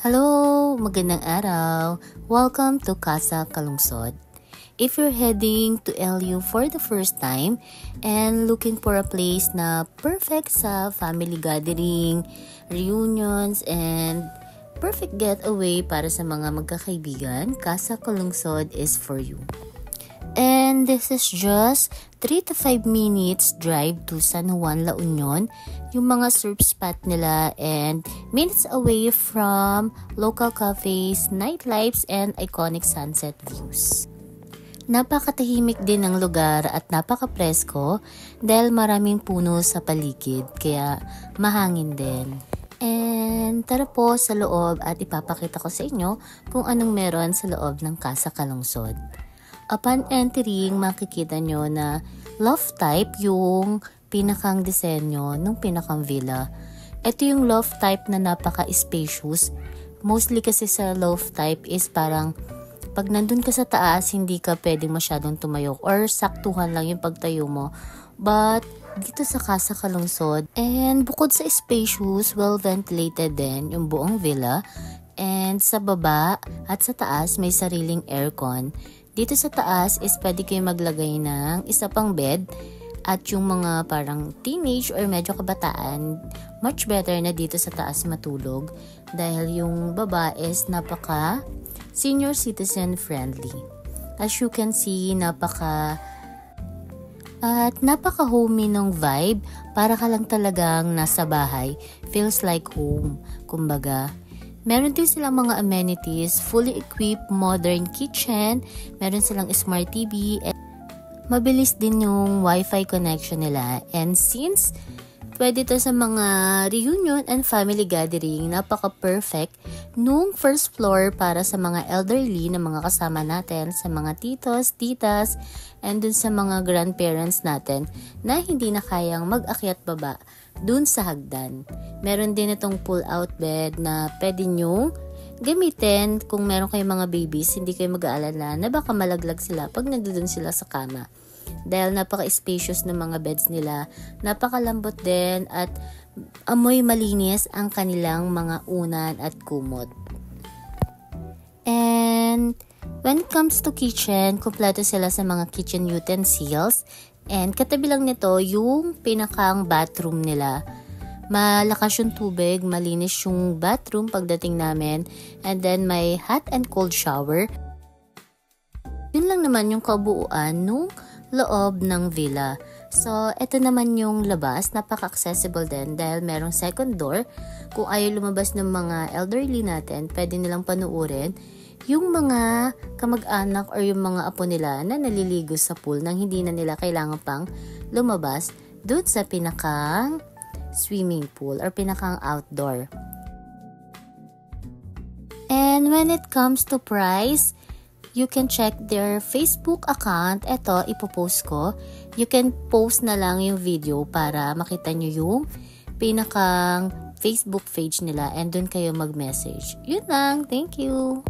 Hello! Magandang araw! Welcome to Casa Kalungsod. If you're heading to LU for the first time and looking for a place na perfect sa family gathering, reunions, and perfect getaway para sa mga magkakaibigan, Casa Kalungsod is for you. And this is just 3 to 5 minutes drive to San Juan, La Union, yung mga surf spot nila, and minutes away from local cafes, nightlives, and iconic sunset views. Napakatahimik din ng lugar at napaka-presko dahil maraming puno sa paligid, kaya mahangin din. And tara po sa loob at ipapakita ko sa inyo kung anong meron sa loob ng Casa Kalungsod. Upon entering, makikita nyo na loft type yung pinakang disenyo ng pinakang villa. Ito yung loft type na napaka-spacious. Mostly kasi sa loft type is parang pag nandun ka sa taas, hindi ka pwedeng masyadong tumayo or saktuhan lang yung pagtayo mo. But dito sa Casa Kalungsod, and bukod sa spacious, well-ventilated din yung buong villa. And sa baba at sa taas, may sariling aircon. Dito sa taas is pwede kayo maglagay ng isa pang bed at yung mga parang teenage or medyo kabataan, much better na dito sa taas matulog dahil yung baba is napaka senior citizen friendly. As you can see, napaka-homey ng vibe, para ka lang talagang nasa bahay, feels like home, kumbaga. Meron din silang mga amenities, fully equipped modern kitchen, meron silang smart TV, and mabilis din yung wifi connection nila. And since pwede to sa mga reunion and family gathering, napaka-perfect nung first floor para sa mga elderly na mga kasama natin, sa mga titos, titas, and dun sa mga grandparents natin na hindi na kayang mag-akyat baba dun sa hagdan. Meron din itong pull-out bed na pwede nyong gamitin kung meron kayong mga babies, hindi kayo mag-aalala na baka malaglag sila pag nandun sila sa kama. Dahil napaka-spacious ng mga beds nila, napakalambot din at amoy malinis ang kanilang mga unan at kumot. And when it comes to kitchen, kumpleto sila sa mga kitchen utensils. And katabi lang nito yung pinakang bathroom nila. Malakas yung tubig, malinis yung bathroom pagdating namin. And then may hot and cold shower. Yun lang naman yung kabuuan nung loob ng villa. So, ito naman yung labas. Napaka-accessible din dahil merong second door. Kung ayaw lumabas ng mga elderly natin, pwede nilang panuorin yung mga kamag-anak or yung mga apo nila na naliligo sa pool nang hindi na nila kailangan pang lumabas doon sa pinakang swimming pool or pinakang outdoor. And when it comes to price, you can check their Facebook account. Ito, ipopost ko. You can post na lang yung video para makita nyo yung pinakang Facebook page nila and dun kayo mag-message. Yun lang. Thank you!